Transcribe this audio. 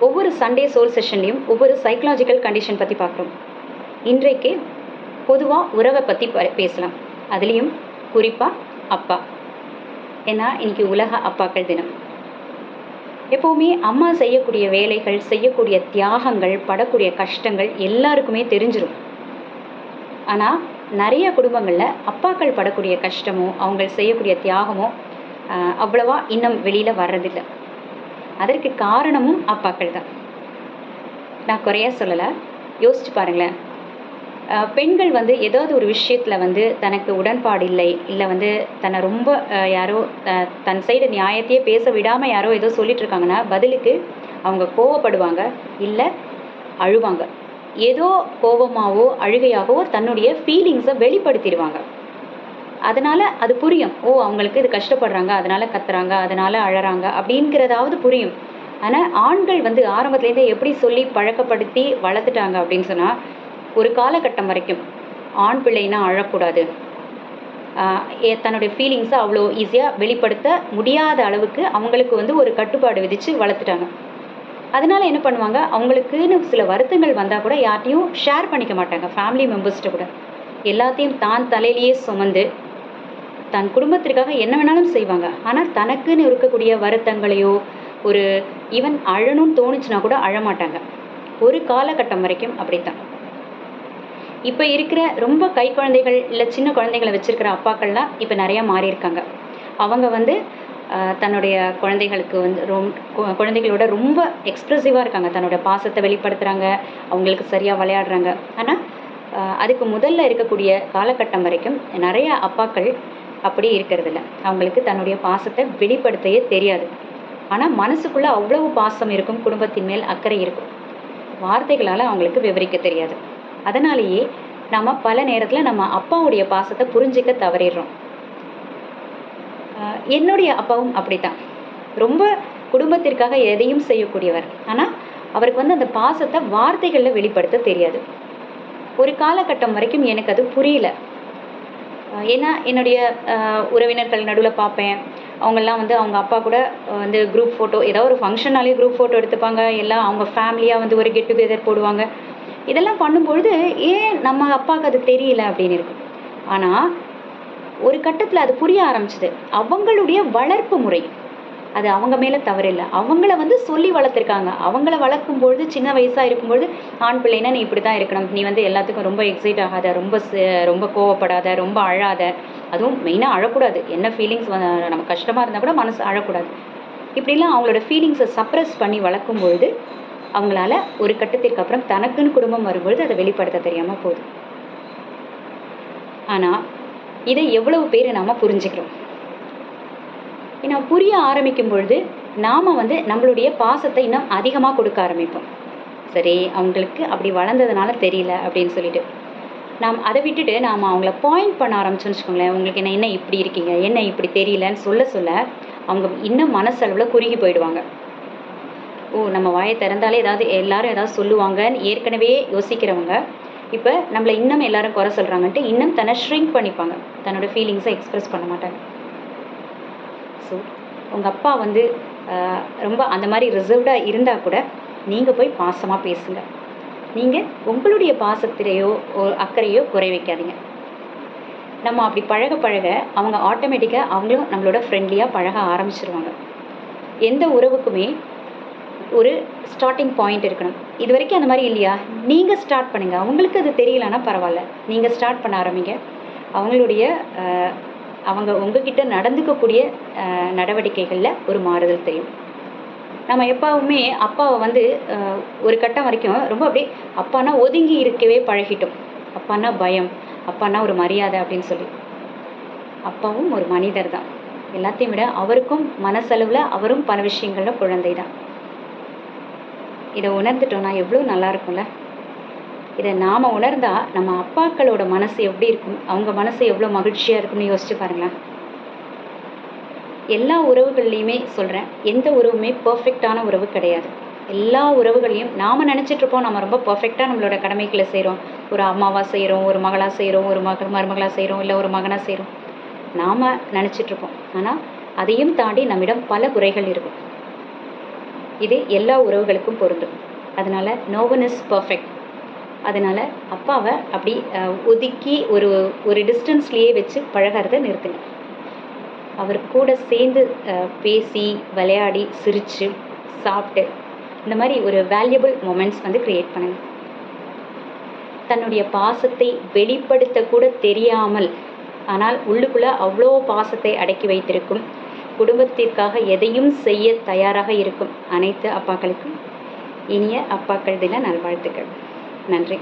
ஒவ்வொரு Sunday soul செஷன்லையும் ஒவ்வொரு psychological condition பற்றி பார்க்குறோம். இன்றைக்கு பொதுவாக உறவை பற்றி பேசலாம். அதுலேயும் குறிப்பாக அப்பா. ஏன்னா இன்னைக்கு உலக அப்பாக்கள் தினம். எப்போவுமே அம்மா செய்யக்கூடிய வேலைகள், செய்யக்கூடிய தியாகங்கள், படக்கூடிய கஷ்டங்கள் எல்லாருக்குமே தெரிஞ்சிடும். ஆனால் நிறைய குடும்பங்களில் அப்பாக்கள் படக்கூடிய கஷ்டமோ அவங்க செய்யக்கூடிய தியாகமோ அவ்வளவா இன்னும் வெளியில் வர்றதில்லை. அதற்கு காரணமும் அப்பாக்கள் தான். நான் குறையா சொல்லலை. யோசிச்சு பாருங்களேன். பெண்கள் ஏதாவது ஒரு விஷயத்தில் தனக்கு உடன்பாடு இல்லை தன்னை ரொம்ப யாரோ தன் சைடு நியாயத்தையே பேச விடாமல் யாரோ ஏதோ சொல்லிட்டு இருக்காங்கன்னா பதிலுக்கு அவங்க கோவப்படுவாங்க, இல்லை அழுவாங்க. ஏதோ கோபமாகவோ அழுகையாகவோ தன்னுடைய ஃபீலிங்ஸை வெளிப்படுத்திடுவாங்க. அதனால் அது புரியும். அவங்களுக்கு இது கஷ்டப்படுறாங்க, அதனால் கத்துறாங்க, அதனால் அழறாங்க அப்படிங்கிறதாவது புரியும். ஆனால் ஆண்கள் ஆரம்பத்துலேருந்தே எப்படி சொல்லி பழக்கப்படுத்தி வளர்த்துட்டாங்க அப்படின்னு சொன்னால், ஒரு காலகட்டம் வரைக்கும் ஆண் பிள்ளைனா அழக்கூடாது, தன்னுடைய ஃபீலிங்ஸை அவ்வளோ ஈஸியாக வெளிப்படுத்த முடியாத அளவுக்கு அவங்களுக்கு ஒரு கட்டுப்பாடு விதித்து வளர்த்துட்டாங்க. அதனால் என்ன பண்ணுவாங்க, அவங்களுக்குன்னு சில வருத்தங்கள் வந்தால் கூட யார்ட்டையும் ஷேர் பண்ணிக்க மாட்டாங்க. ஃபேமிலி மெம்பர்ஸ்கிட்ட கூட எல்லாத்தையும் தான் தலையிலேயே சுமந்து தன் குடும்பத்திற்காக என்ன வேணாலும் செய்வாங்க. ஆனால் தனக்குன்னு இருக்கக்கூடிய வருத்தங்களையோ ஒரு ஈவன் அழணும்னு தோணுச்சுன்னா கூட அழமாட்டாங்க. ஒரு காலகட்டம் வரைக்கும் அப்படித்தான். இப்போ இருக்கிற ரொம்ப கை குழந்தைகள் இல்லை சின்ன குழந்தைகளை வச்சுருக்கிற அப்பாக்கள்லாம் இப்போ நிறையா மாறியிருக்காங்க. அவங்க தன்னுடைய குழந்தைகளுக்கு குழந்தைகளோட ரொம்ப எக்ஸ்ப்ரெசிவாக இருக்காங்க. தன்னோட பாசத்தை வெளிப்படுத்துகிறாங்க, அவங்களுக்கு சரியாக விளையாடுறாங்க. ஆனால் அதுக்கு முதல்ல இருக்கக்கூடிய காலகட்டம் வரைக்கும் நிறைய அப்பாக்கள் அப்படி இருக்கிறதில்ல. அவங்களுக்கு தன்னுடைய பாசத்தை வெளிப்படுத்தவே தெரியாது. ஆனால் மனசுக்குள்ளே அவ்வளவு பாசம் இருக்கும், குடும்பத்தின் மேல் அக்கறை இருக்கும். வார்த்தைகளால் அவங்களுக்கு விவரிக்க தெரியாது. அதனாலேயே நம்ம பல நேரத்தில் நம்ம அப்பாவுடைய பாசத்தை புரிஞ்சிக்க தவறிடுறோம். என்னுடைய அப்பாவும் அப்படித்தான். ரொம்ப குடும்பத்திற்காக எதையும் செய்யக்கூடியவர். ஆனால் அவருக்கு அந்த பாசத்தை வார்த்தைகளில் வெளிப்படுத்த தெரியாது. ஒரு காலகட்டம் வரைக்கும் எனக்கு அது புரியல. ஏன்னா என்னுடைய உறவினர்கள் நடுவில் பார்ப்பேன், அவங்கெல்லாம் அவங்க அப்பா கூட குரூப் ஃபோட்டோ, ஏதாவது ஒரு ஃபங்க்ஷனாலே குரூப் ஃபோட்டோ எடுத்துப்பாங்க. எல்லாம் அவங்க ஃபேமிலியாக ஒரு கெட் டுகெதர் போடுவாங்க. இதெல்லாம் பண்ணும்பொழுது ஏன் நம்ம அப்பாவுக்கு அது தெரியல அப்படின்னு இருக்கும். ஆனால் ஒரு கட்டத்தில் அது புரிய ஆரம்பிச்சுது. அவங்களுடைய வளர்ப்பு முறை அது அவங்க மேலே தவறில்லை. அவங்கள சொல்லி வளர்த்துருக்காங்க. அவங்கள வளர்க்கும் பொழுது சின்ன வயசாக இருக்கும்பொழுது ஆண் பிள்ளைனா நீ இப்படி தான் இருக்கணும், நீ எல்லாத்துக்கும் ரொம்ப எக்ஸைட் ஆகாத, ரொம்ப கோவப்படாத, ரொம்ப அழாத, அதுவும் மெயினாக அழக்கூடாது. என்ன ஃபீலிங்ஸ் நமக்கு கஷ்டமாக இருந்தால் கூட மனசு அழக்கூடாது. இப்படிலாம் அவங்களோட ஃபீலிங்ஸை சப்ரஸ் பண்ணி வளர்க்கும் பொழுது அவங்களால ஒரு கட்டத்திற்கு அப்புறம் தனக்குன்னு குடும்பம் வரும்பொழுது அதை வெளிப்படுத்த தெரியாமல் போகுது. ஆனால் இதை எவ்வளவு பேர் நாம் புரிஞ்சுக்கிறோம்? ஏன்னா புரிய ஆரம்பிக்கும் பொழுது நாம் நம்மளுடைய பாசத்தை இன்னும் அதிகமாக கொடுக்க ஆரம்பிப்போம். சரி, அவங்களுக்கு அப்படி வளர்ந்ததுனால தெரியல அப்படின்னு சொல்லிட்டு நாம் அதை விட்டுட்டு நாம் அவங்கள பாயிண்ட் பண்ண ஆரம்பிச்சோன்னு வச்சுக்கோங்களேன். உங்களுக்கு என்ன இப்படி இருக்கீங்க, என்ன இப்படி தெரியலன்னு சொல்ல அவங்க இன்னும் மனசளவில் குறுகி போயிடுவாங்க. நம்ம வாயை திறந்தாலே எல்லாரும் ஏதாவது சொல்லுவாங்கன்னு ஏற்கனவே யோசிக்கிறவங்க இப்போ நம்மளை இன்னும் எல்லாரும் குறை சொல்கிறாங்கன்ட்டு இன்னும் தன்னை ஷ்ரிங்க் பண்ணிப்பாங்க. தன்னோட ஃபீலிங்ஸை எக்ஸ்ப்ரெஸ் பண்ண மாட்டாங்க. ஸோ உங்கள் அப்பா ரொம்ப அந்த மாதிரி ரிசர்வ்டாக இருந்தால் கூட நீங்கள் போய் பாசமாக பேசுங்க. நீங்கள் உங்களுடைய பாசத்திலேயோ அக்கறையோ குறை வைக்காதீங்க. நம்ம அப்படி பழக அவங்க ஆட்டோமேட்டிக்காக அவங்களும் நம்மளோட ஃப்ரெண்ட்லியாக பழக ஆரம்பிச்சிருவாங்க. எந்த உறவுக்குமே ஒரு ஸ்டார்டிங் பாயிண்ட் இருக்கணும். இது வரைக்கும் அந்த மாதிரி இல்லையா, நீங்கள் ஸ்டார்ட் பண்ணுங்கள். அவங்களுக்கு அது தெரியலன்னா பரவாயில்ல, நீங்கள் ஸ்டார்ட் பண்ண ஆரம்பிங்க. அவங்க உங்ககிட்ட நடந்துக்கக்கூடிய நடவடிக்கைகளில் ஒரு மாறுதல் தெரியும். நம்ம எப்போவுமே அப்பாவை ஒரு கட்டம் வரைக்கும் ரொம்ப அப்படியே அப்பானா ஒதுங்கி இருக்கவே பழகிட்டோம். அப்பானா பயம், அப்பானா ஒரு மரியாதை அப்படின்னு சொல்லி. அப்பாவும் ஒரு மனிதர் தான். எல்லாத்தையும் விட அவருக்கும் மனசளவில் அவரும் பல விஷயங்களில் குழந்தை தான். இதை உணர்ந்துட்டோம்னா எவ்வளோ நல்லா இருக்கும்ல. இதை நாம் உணர்ந்தால் நம்ம அப்பாக்களோட மனசு எப்படி இருக்கும், அவங்க மனசு எவ்வளோ மகிழ்ச்சியாக இருக்கும்னு யோசிச்சு பாருங்களேன். எல்லா உறவுகள்லையுமே சொல்கிறேன், எந்த உறவுமே பர்ஃபெக்டான உறவு கிடையாது. எல்லா உறவுகளையும் நாம் நினச்சிட்ருப்போம் நம்ம ரொம்ப பர்ஃபெக்டாக நம்மளோட கடமைகளை செய்கிறோம். ஒரு அம்மாவாக செய்கிறோம், ஒரு மகளாக செய்கிறோம், ஒரு மருமகளாக செய்கிறோம், இல்லை ஒரு மகனாக செய்கிறோம். நாம் நினச்சிட்ருப்போம். ஆனால் அதையும் தாண்டி நம்மிடம் பல குறைகள் இருக்கும். இது எல்லா உறவுகளுக்கும் பொருந்தும். அதனால் நோ ஒன் இஸ் பர்ஃபெக்ட். அதனால் அப்பாவை அப்படி ஒதுக்கி ஒரு ஒரு டிஸ்டன்ஸ்லேயே வச்சு பழகிறத நிறுத்துங்க. அவர் கூட சேர்ந்து பேசி விளையாடி சிரித்து சாப்பிட்டு இந்த மாதிரி ஒரு வேல்யூபிள் மொமெண்ட்ஸ் வந்து க்ரியேட் பண்ணுங்க. தன்னுடைய பாசத்தை வெளிப்படுத்த கூட தெரியாமல் ஆனால் உள்ளுக்குள்ளே அவ்வளோ பாசத்தை அடக்கி வைத்திருக்கும், குடும்பத்திற்காக எதையும் செய்ய தயாராக இருக்கும் அனைத்து அப்பாக்களுக்கும் இனிய அப்பாக்கள் தின நல்வாழ்த்துக்கள். நன்றி.